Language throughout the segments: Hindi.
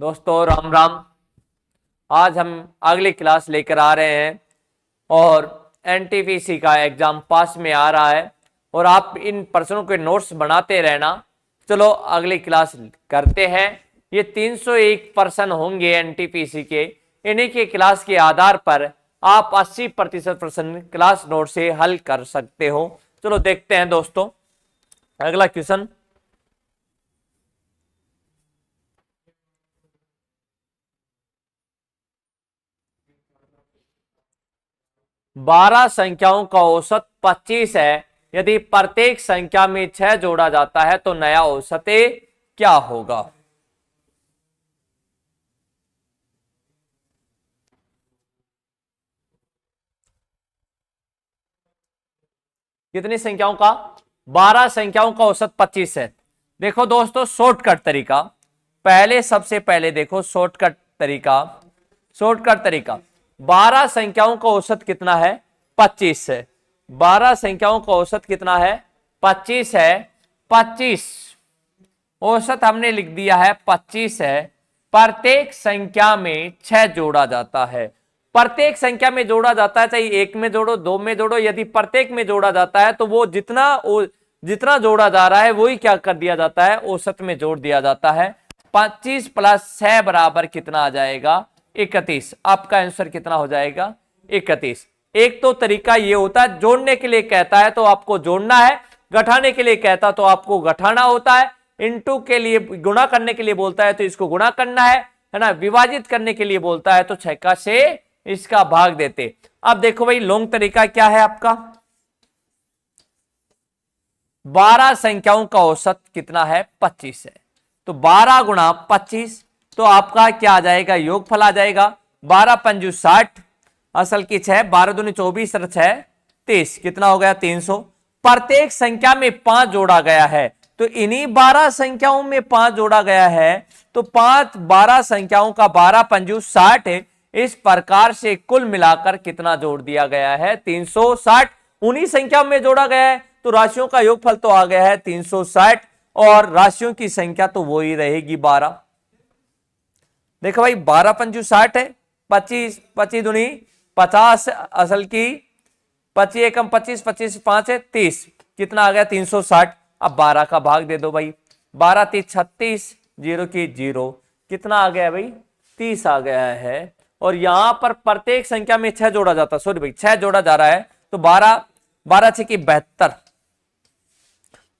दोस्तों राम राम। आज हम अगली क्लास लेकर आ रहे हैं और एनटीपीसी का एग्जाम पास में आ रहा है और आप इन प्रश्नों के नोट्स बनाते रहना। चलो अगली क्लास करते हैं। ये 301 प्रश्न होंगे एनटीपीसी के। इन्हीं के क्लास के आधार पर आप 80% प्रश्न क्लास नोट से हल कर सकते हो। चलो देखते हैं दोस्तों अगला क्वेश्चन। 12 संख्याओं का औसत 25 है। यदि प्रत्येक संख्या में 6 जोड़ा जाता है तो नया औसत क्या होगा? कितनी संख्याओं का? 12 संख्याओं का औसत 25 है। देखो दोस्तों शॉर्टकट तरीका, पहले सबसे पहले देखो शॉर्टकट तरीका 12 संख्याओं का औसत कितना है? 25 है। 12 संख्याओं का औसत कितना है? 25 है। 25 औसत हमने लिख दिया है 25 है। प्रत्येक संख्या में 6 जोड़ा जाता है। प्रत्येक संख्या में जोड़ा जाता है, चाहे एक में जोड़ो दो में जोड़ो, यदि प्रत्येक में जोड़ा जाता है तो वो जितना जोड़ा जा रहा है वही क्या कर दिया जाता है? औसत में जोड़ दिया जाता है। 25 प्लस 6 बराबर कितना आ जाएगा? 31। आपका आंसर कितना हो जाएगा? 31। एक तो तरीका ये होता है, जोड़ने के लिए कहता है तो आपको जोड़ना है, घटाने के लिए कहता तो आपको घटाना होता है, इनटू के लिए गुणा करने के लिए बोलता है तो इसको गुणा करना है ना, विभाजित करने के लिए बोलता है तो 6 से इसका भाग देते। अब देखो भाई लॉन्ग तरीका क्या है आपका? 12 संख्याओं का औसत कितना है? 25 है। तो 12 गुणा 25 तो आपका क्या आ जाएगा? योगफल आ जाएगा। 12 पंजू 60, असल की 6, 12 दूनी 24 और 6 30, कितना हो गया? 300। प्रत्येक संख्या में 5 जोड़ा गया है तो इन्हीं 12 संख्याओं में 5 जोड़ा गया है तो 12 संख्याओं का 12 पंजू 60 है। इस प्रकार से कुल मिलाकर कितना जोड़ दिया गया है? 360। उन्हीं संख्याओं में जोड़ा गया है तो राशियों का योगफल तो आ गया है 360 और राशियों की संख्या तो वही रहेगी 12। देखो भाई 12 पंजू 60 है, 25 25 दूनी 50, असल की 25 एकम 25, 25 5 है 30, कितना आ गया? 360। अब 12 का भाग दे दो भाई, 12 30 36, 0 की 0, कितना आ गया भाई? 30 आ गया है। और यहां पर प्रत्येक संख्या में 6 जोड़ा जाता, सॉरी भाई 6 जोड़ा जा रहा है तो 12 12 6 की 72,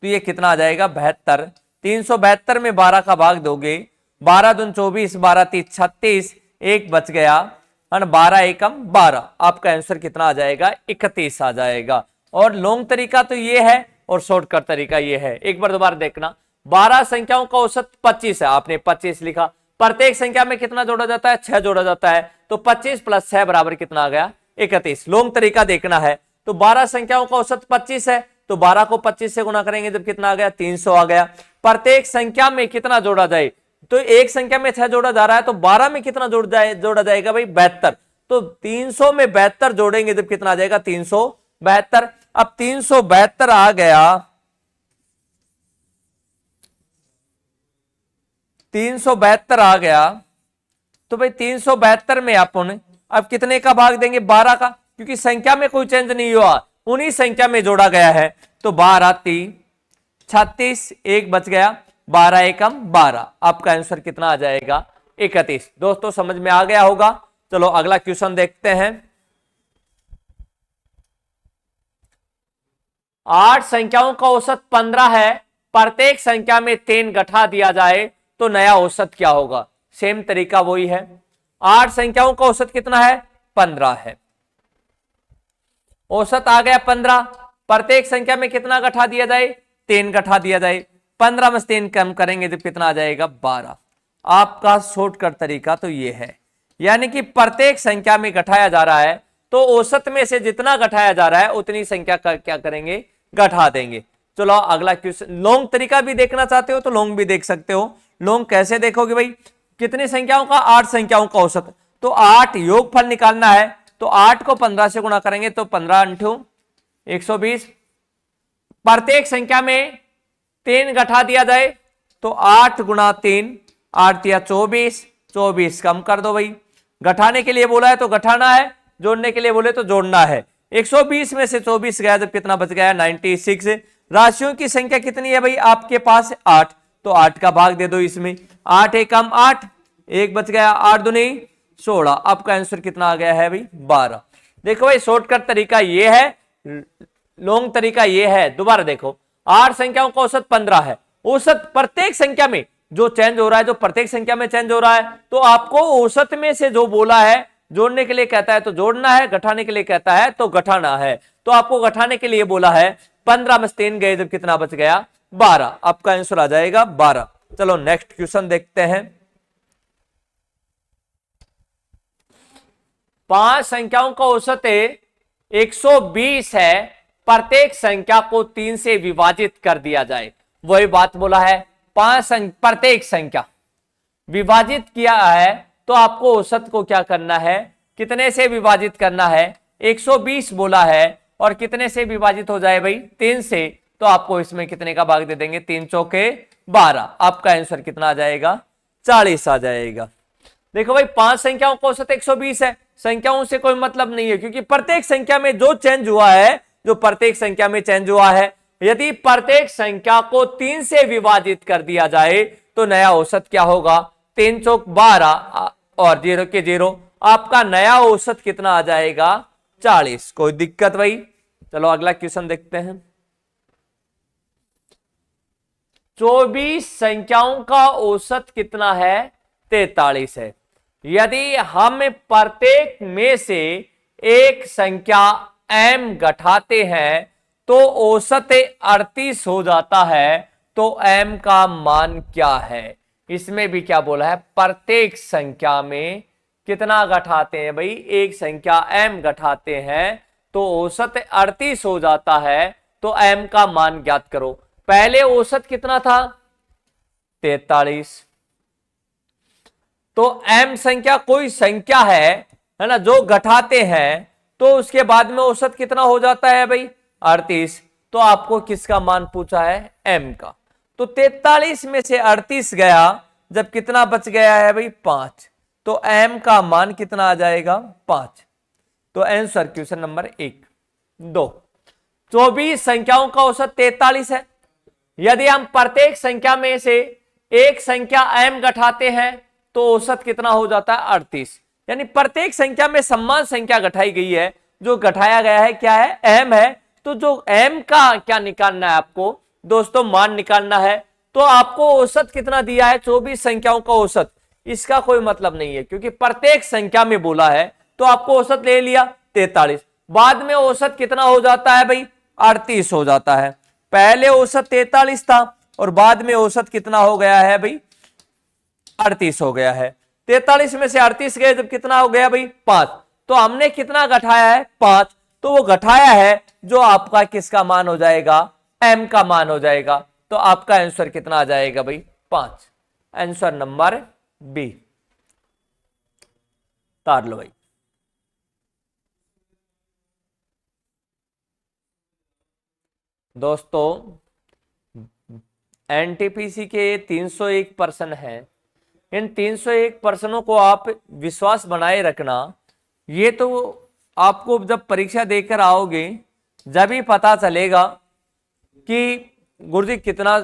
तो ये कितना आ जाएगा? 72। 372 में 12 का भाग दोगे, 12 दून 24, 12 30 36, एक बच गया, 12 एकम 12, आपका आंसर कितना आ जाएगा? 31 आ जाएगा। और लॉन्ग तरीका तो ये है और शॉर्टकट तरीका ये है। एक बार दोबारा देखना, 12 संख्याओं का औसत 25 है, आपने 25 लिखा। प्रत्येक संख्या में कितना जोड़ा जाता है? 6 जोड़ा जाता है तो 25 प्लस 6 बराबर कितना आ गया? 31। लॉन्ग तरीका देखना है तो 12 संख्याओं का औसत 25 है तो 12 को 25 से गुणा करेंगे जब कितना आ गया? 300 आ गया। प्रत्येक संख्या में कितना जोड़ा जाए? तो एक संख्या में 6 जोड़ा जा रहा है तो 12 में कितना जोड़ा जाएगा भाई? 72। तो 300 में 72 जोड़ेंगे जब कितना आ जाएगा? 372। अब 372 आ गया, 372 आ गया तो भाई 372 में अपन अब कितने का भाग देंगे? 12 का, क्योंकि संख्या में कोई चेंज नहीं हुआ, उन्हीं संख्या में जोड़ा गया है तो 12 3 36, एक बच गया, 12 एकम 12, आपका आंसर कितना आ जाएगा? 31। दोस्तों समझ में आ गया होगा। चलो अगला क्वेश्चन देखते हैं। 8 संख्याओं का औसत 15 है। प्रत्येक संख्या में 3 घटा दिया जाए तो नया औसत क्या होगा? सेम तरीका वही है। 8 संख्याओं का औसत कितना है? 15 है। औसत आ गया 15। प्रत्येक संख्या में कितना घटा दिया जाए? 3 घटा दिया जाए। 15 में 3 कम करेंगे तो कितना आ जाएगा? 12। आपका शॉर्टकट तरीका तो ये है, यानी कि प्रत्येक संख्या में घटाया जा रहा है तो औसत में से जितना घटाया जा रहा है उतनी संख्या का क्या करेंगे? घटा देंगे। चलो अगला क्वेश्चन। लॉन्ग तरीका भी देखना चाहते हो तो लॉन्ग भी देख सकते हो। लॉन्ग कैसे देखोगे भाई? कितनी संख्याओं का? 8 संख्याओं का औसत, तो 8 योगफल निकालना है तो 8 को 15 से गुणा करेंगे तो 15 × 120। प्रत्येक संख्या में 3 घटा दिया जाए तो 8 गुणा 3, 8 या 24, 24 कम कर दो भाई। घटाने के लिए बोला है तो घटाना है, जोड़ने के लिए बोले तो जोड़ना है। 120 में से 24 गया जब कितना बच गया 96। राशियों की संख्या कितनी है भाई आपके पास 8, तो 8 का भाग दे दो इसमें। 8 एकम 8, 1 बच गया, 8 दूनी 16। आपका आंसर कितना आ गया है भाई 12। देखो भाई शॉर्टकट तरीका ये है, लॉन्ग तरीका ये है। दोबारा देखो, 8 संख्याओं का औसत 15 है। औसत प्रत्येक संख्या में जो चेंज हो रहा है, जो प्रत्येक संख्या में चेंज हो रहा है, तो आपको औसत में से जो बोला है जोड़ने के लिए कहता है तो जोड़ना है, घटाने के लिए कहता है तो घटाना है। तो आपको घटाने के लिए बोला है 15 में 3 गए जब कितना बच गया 12। आपका आंसर आ जाएगा 12। चलो नेक्स्ट क्वेश्चन देखते हैं। 5 संख्याओं का औसत 120 है, प्रत्येक संख्या को 3 से विभाजित कर दिया जाए। वही बात बोला है, प्रत्येक संख्या विभाजित किया है तो आपको औसत को क्या करना है, कितने से विभाजित करना है। 120 बोला है और कितने से विभाजित हो जाए भाई 3 से, तो आपको इसमें कितने का भाग दे देंगे, 3 चौके 12। आपका आंसर कितना आ जाएगा 40 आ जाएगा। देखो भाई 5 संख्याओं का औसत 120 है, संख्याओं से कोई मतलब नहीं है, क्योंकि प्रत्येक संख्या में जो चेंज हुआ है, जो प्रत्येक संख्या में चेंज हुआ है, यदि प्रत्येक संख्या को 3 से विभाजित कर दिया जाए तो नया औसत क्या होगा, 3 चौक 12 और 0 के 0। आपका नया औसत कितना आ जाएगा 40। कोई दिक्कत भाई। चलो अगला क्वेश्चन देखते हैं। 24 संख्याओं का औसत कितना है 43 है। यदि हम प्रत्येक में से एक संख्या m घटाते हैं तो औसत 38 हो जाता है, तो m का मान क्या है। इसमें भी क्या बोला है, प्रत्येक संख्या में कितना घटाते हैं भाई, एक संख्या m घटाते हैं तो औसत 38 हो जाता है, तो m का मान ज्ञात करो। पहले औसत कितना था 43, तो m संख्या कोई संख्या है ना, जो घटाते हैं तो उसके बाद में औसत कितना हो जाता है भाई 38। तो आपको किसका मान पूछा है m का, तो 43 में से 38 गया जब कितना बच गया है भाई 5, तो m का मान कितना आ जाएगा 5। तो आंसर क्वेश्चन नंबर 1 2। 24 संख्याओं का औसत 43 है। यदि हम प्रत्येक संख्या में से एक संख्या m घटाते हैं तो औसत कितना हो जाता है 38। यानी प्रत्येक संख्या में समान संख्या घटाई गई है, जो घटाया गया है क्या है m है। तो जो m का क्या निकालना है आपको दोस्तों, मान निकालना है। तो आपको औसत कितना दिया है 24 संख्याओं का औसत, इसका कोई मतलब नहीं है, क्योंकि प्रत्येक संख्या में बोला है तो आपको औसत ले लिया 43। बाद में औसत कितना हो जाता है भाई 38 हो जाता है। पहले औसत 43 था और बाद में औसत कितना हो गया है भाई 38 हो गया है। 43 में से 38 गए जब कितना हो गया भाई 5, तो हमने कितना घटाया है 5, तो वो घटाया है जो आपका किसका मान हो जाएगा m का मान हो जाएगा। तो आपका आंसर कितना आ जाएगा भाई 5। Answer number B. तार लो भाई। दोस्तों एनटीपीसी के 301 प्रश्न हैं, इन 301 प्रश्नों को आप विश्वास बनाए रखना। ये तो आपको जब परीक्षा देकर आओगे जब ही पता चलेगा कि गुरुजी कितना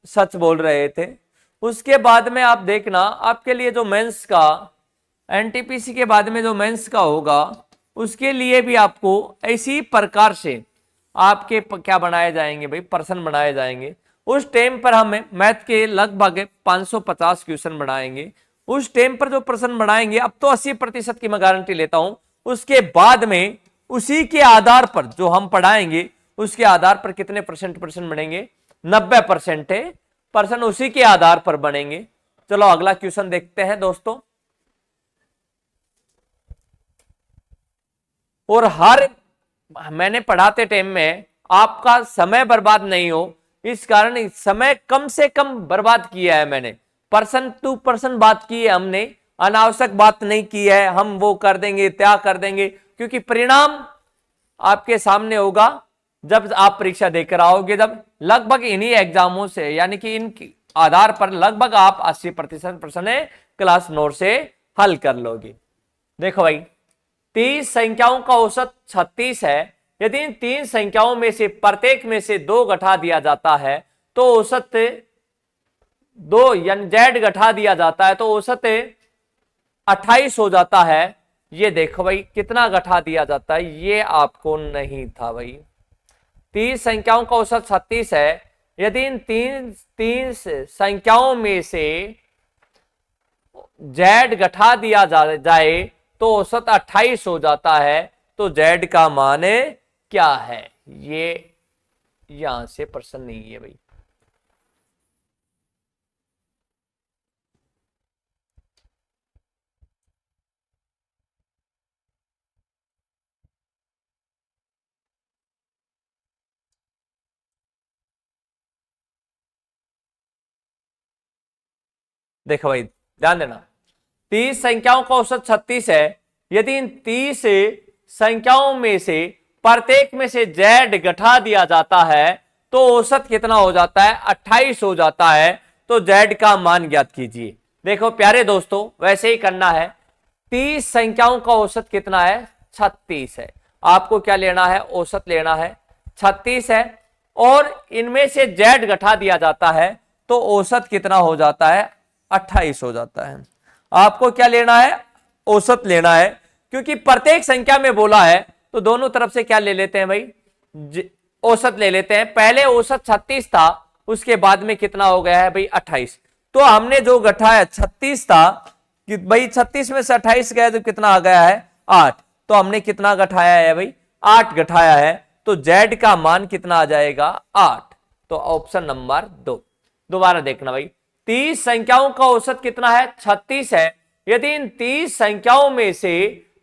सच बोल रहे थे। उसके बाद में आप देखना आपके लिए जो मेंस का एनटीपीसी के बाद में जो मेंस का होगा उसके लिए भी आपको इसी प्रकार से आपके क्या बनाए जाएंगे भाई प्रश्न बनाए जाएंगे। उस टाइम पर हम मैथ के लगभग 550 क्वेश्चन बनाएंगे। उस टाइम पर जो प्रश्न बनाएंगे, अब तो 80% की मैं गारंटी लेता हूं, उसके बाद में उसी के आधार पर जो हम पढ़ाएंगे उसके आधार पर कितने परसेंट प्रश्न बनेंगे 90% प्रश्न उसी के आधार पर बनेंगे। चलो अगला क्वेश्चन देखते हैं दोस्तों। और हर मैंने पढ़ाते टाइम में आपका समय बर्बाद नहीं हो, इस कारण समय कम से कम बर्बाद किया है मैंने। पर्सन टू पर्सन बात की है हमने, अनावश्यक बात नहीं की है हम वो कर देंगे त्या कर देंगे, क्योंकि परिणाम आपके सामने होगा जब आप परीक्षा देकर आओगे। जब लगभग इन्हीं एग्जामों से यानी कि इन आधार पर लगभग आप 80% प्रश्न क्लास नोट से हल कर लोगे। देखो भाई 30 संख्याओं का औसत 36 है। यदि इन 3 संख्याओं में से प्रत्येक में से 2 घटा दिया जाता है तो औसत 2 यानी जेड घटा दिया जाता है तो औसत 28 हो जाता है। ये देखो भाई कितना घटा दिया जाता है, ये आपको नहीं था भाई। 30 संख्याओं का औसत 36 है। यदि इन तीन संख्याओं में से जेड घटा दिया जाए तो औसत 28 हो जाता है। तो जेड का मान क्या है, ये यहां से प्रश्न नहीं है भाई। देखो भाई ध्यान देना, 30 संख्याओं का औसत 36 है। यदि इन 30 संख्याओं में से प्रत्येक में से जेड घटा दिया जाता है तो औसत कितना हो जाता है, 28 हो जाता है। तो जेड का मान ज्ञात कीजिए। देखो प्यारे दोस्तों वैसे ही करना है। 30 संख्याओं का औसत कितना है, 36 है। आपको क्या लेना है, औसत लेना है, 36 है और इनमें से जेड घटा दिया जाता है तो औसत कितना हो जाता है, 28 हो जाता है। आपको क्या लेना है, औसत लेना है। क्योंकि प्रत्येक संख्या में बोला है तो दोनों तरफ से क्या ले लेते हैं भाई, औसत ले लेते हैं। पहले औसत 36 था, उसके बाद में कितना हो गया है भाई 28। तो हमने जो घटाया 36 था कि भाई 36 में से 28 गया तो कितना आ गया है 8। तो हमने कितना घटाया है भाई, 8 घटाया है। तो जेड का मान कितना आ जाएगा 8। तो ऑप्शन नंबर 2। दोबारा देखना भाई, 30 संख्याओं का औसत कितना है, 36 है। यदि इन 30 संख्याओं में से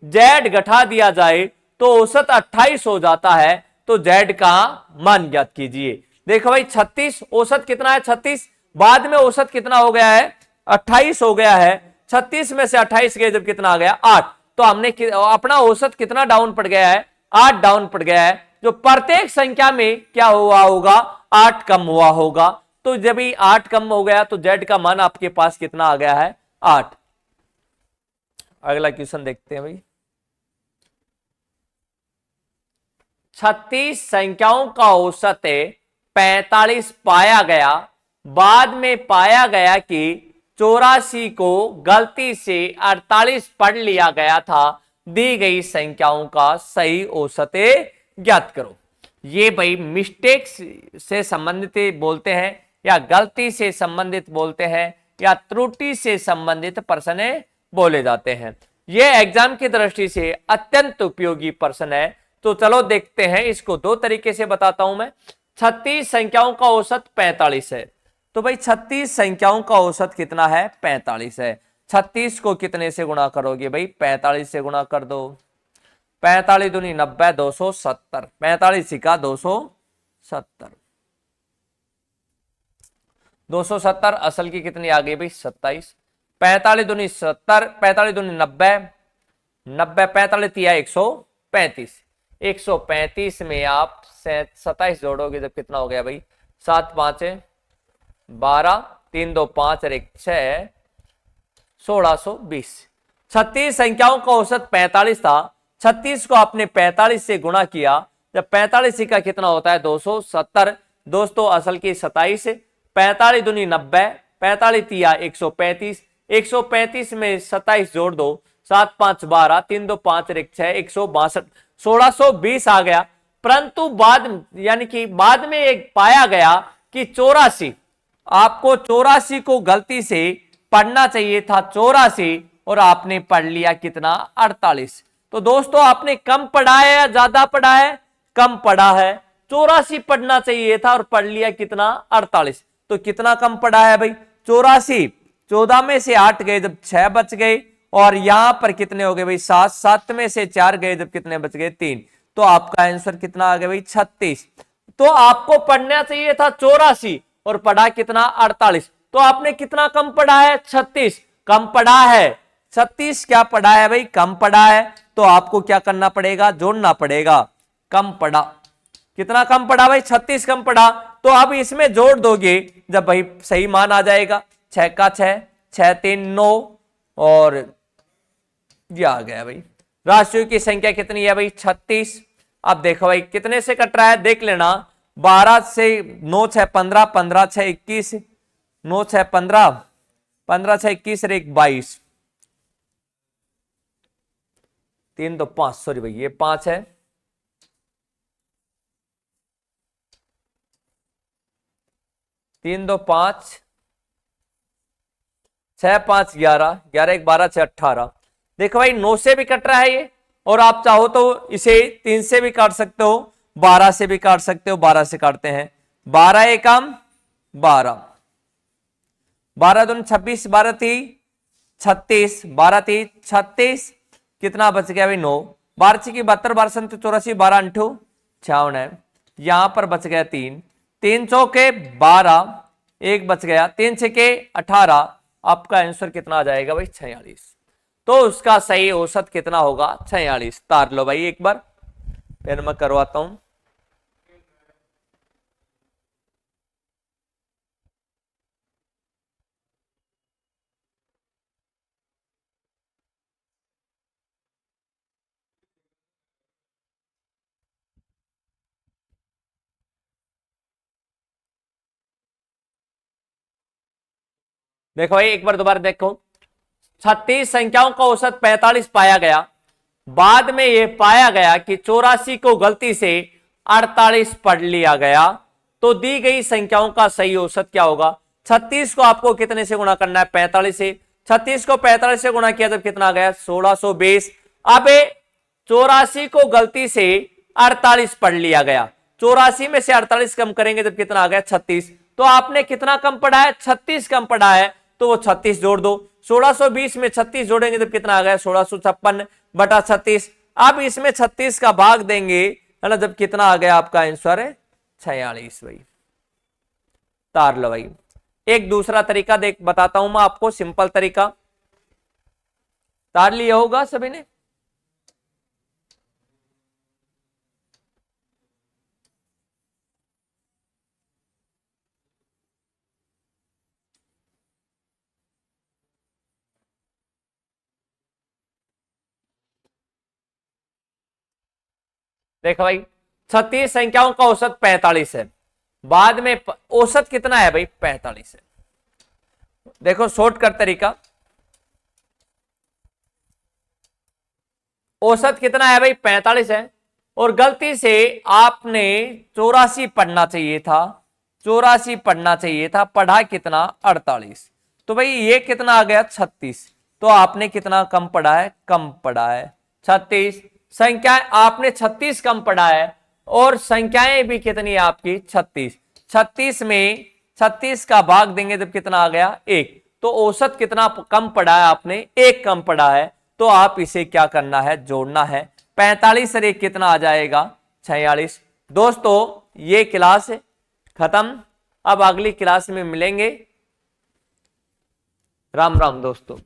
जेड घटा दिया जाए तो औसत 28 हो जाता है। तो जेड का मान ज्ञात कीजिए। देखो भाई 36 औसत कितना है 36, बाद में औसत कितना हो गया है 28 हो गया है। 36 में से 28 गए जब कितना आ गया 8। तो हमने अपना औसत कितना डाउन पड़ गया है, 8 डाउन पड़ गया है। जो प्रत्येक संख्या में क्या हुआ होगा, 8 कम हुआ होगा। तो जब ही 8 कम हो गया तो जेड का मान आपके पास कितना आ गया है 8। अगला क्वेश्चन देखते हैं भाई, 36 संख्याओं का औसत 45 पाया गया। बाद में पाया गया कि 84 को गलती से 48 पढ़ लिया गया था। दी गई संख्याओं का सही औसत ज्ञात करो। ये भाई मिस्टेक से संबंधित बोलते हैं या गलती से संबंधित बोलते हैं या त्रुटि से संबंधित प्रश्न बोले जाते हैं। यह एग्जाम की दृष्टि से अत्यंत उपयोगी प्रश्न है। तो चलो देखते हैं, इसको 2 तरीके से बताता हूं मैं। 36 संख्याओं का औसत 45 है। तो भाई 36 संख्याओं का औसत कितना है, 45 है। 36 को कितने से गुणा करोगे भाई, 45 से गुणा कर दो। 45 दूनी 90, 270। 45 का 270। 270 असल की कितनी आ गई भाई 27। 45 दूनी 70, 45 दूनी 90, 90 45 तिया 135। 135 में आप 27 जोड़ोगे जब कितना हो गया भाई 7 5 12, 3 2 5 और 1 6, 1620। 36 संख्याओं का औसत 45 था। 36 को आपने 45 से गुणा किया। जब 45 का कितना होता है 270। दोस्तों असल की 27, 45 दूनी 90, 45 तिया 135। 135 में 27 जोड़ दो, 7 5 12, 3 2 5 और 1 6, 162। 1620 आ गया। परंतु बाद यानी कि बाद में एक पाया गया कि 84, आपको 84 को गलती से पढ़ना चाहिए था 84 और आपने पढ़ लिया कितना 48। तो दोस्तों आपने कम पढ़ा है या ज्यादा पढ़ा है, कम पढ़ा है। 84 पढ़ना चाहिए था और पढ़ लिया कितना 48। तो कितना कम पढ़ा है भाई 84। 14 में से 8 गए जब 6 बच गए और यहां पर कितने हो गए भाई 7। 7 में से 4 गए जब कितने बच गए 3। तो आपका आंसर कितना आ गया भाई 36। तो आपको पढ़ना चाहिए था 84 और पढ़ा कितना 48। तो आपने कितना कम पढ़ा है 36 कम पढ़ा है। 36 क्या पढ़ा है भाई, कम पढ़ा है। तो आपको क्या करना पड़ेगा, जोड़ना पड़ेगा। कम पढ़ा, कितना कम पढ़ा भाई 36 कम पढ़ा। तो अब इसमें जोड़ दोगे जब भाई सही मान आ जाएगा, 6 का 6, 6 3 9 और ये आ गया भाई। राशियों की संख्या कितनी है भाई 36। अब देखो भाई कितने से कट रहा है देख लेना, 12 से 9 6 15, 15 6 21, 9 6 15, 15 6 21 और 1 22, 3 तो 5, सॉरी भाई ये 5 है, 3 2 5, 6 5 11, 11 1 12, 6 18। देखो भाई 9 से भी कट रहा है ये, और आप चाहो तो इसे 3 से भी काट सकते हो, 12 से भी काट सकते हो, 12 से काटते हैं, 12 एकम 12, 12 दूनी 26, 12 थी 36, 12 थी 36, कितना बच गया भाई 9, 12 की 72, 12 संत 84, 12 अंठू 56 है, यहां पर बच गया 3, 3 चौके 12, एक बच गया, 3 छके 18, आपका आंसर कितना आ जाएगा भाई 46। तो उसका सही औसत कितना होगा 46। तार लो भाई एक बार, फिर मैं करवाता हूं। देखो भाई एक बार दोबारा देखो, 36 संख्याओं का औसत 45 पाया गया, बाद में यह पाया गया कि 84 को गलती से 48 पढ़ लिया गया, तो दी गई संख्याओं का सही औसत क्या होगा। 36 को आपको कितने से गुणा करना है 45 से, 36 को 45 से गुणा किया जब कितना आ गया 1620। अब 84 को गलती से 48 पढ़ लिया गया, 84 में से 48 कम करेंगे जब कितना आ गया 36, तो आपने कितना कम पढ़ा है 36 कम पढ़ा है, तो वो 36 जोड़ दो, 1620 में 36 जोड़ेंगे जब कितना आ गया 1656 बटा 36। अब इसमें 36 का भाग देंगे है ना, जब कितना आ गया आपका आंसर है 46 भाई। तार लो भाई, एक दूसरा तरीका देख बताता हूं मैं आपको, सिंपल तरीका। तार लिया होगा सभी ने। देखो भाई 36 संख्याओं का औसत 45 है, बाद में औसत कितना है भाई 45 है। देखो शॉर्टकट तरीका, औसत कितना है भाई 45 है, और गलती से आपने 84 पढ़ना चाहिए था, 84 पढ़ना चाहिए था, पढ़ा कितना 48, तो भाई ये कितना आ गया 36, तो आपने कितना कम पढ़ा है, कम पढ़ा है 36। संख्या आपने 36 कम पढ़ा है, और संख्याएं भी कितनी है आपकी 36, 36 में 36 का भाग देंगे जब कितना आ गया 1, तो औसत कितना कम पढ़ा है आपने 1 कम पढ़ा है, तो आप इसे क्या करना है जोड़ना है, 45 और 1 कितना आ जाएगा 46। दोस्तों ये क्लास खत्म, अब अगली क्लास में मिलेंगे। राम राम दोस्तों।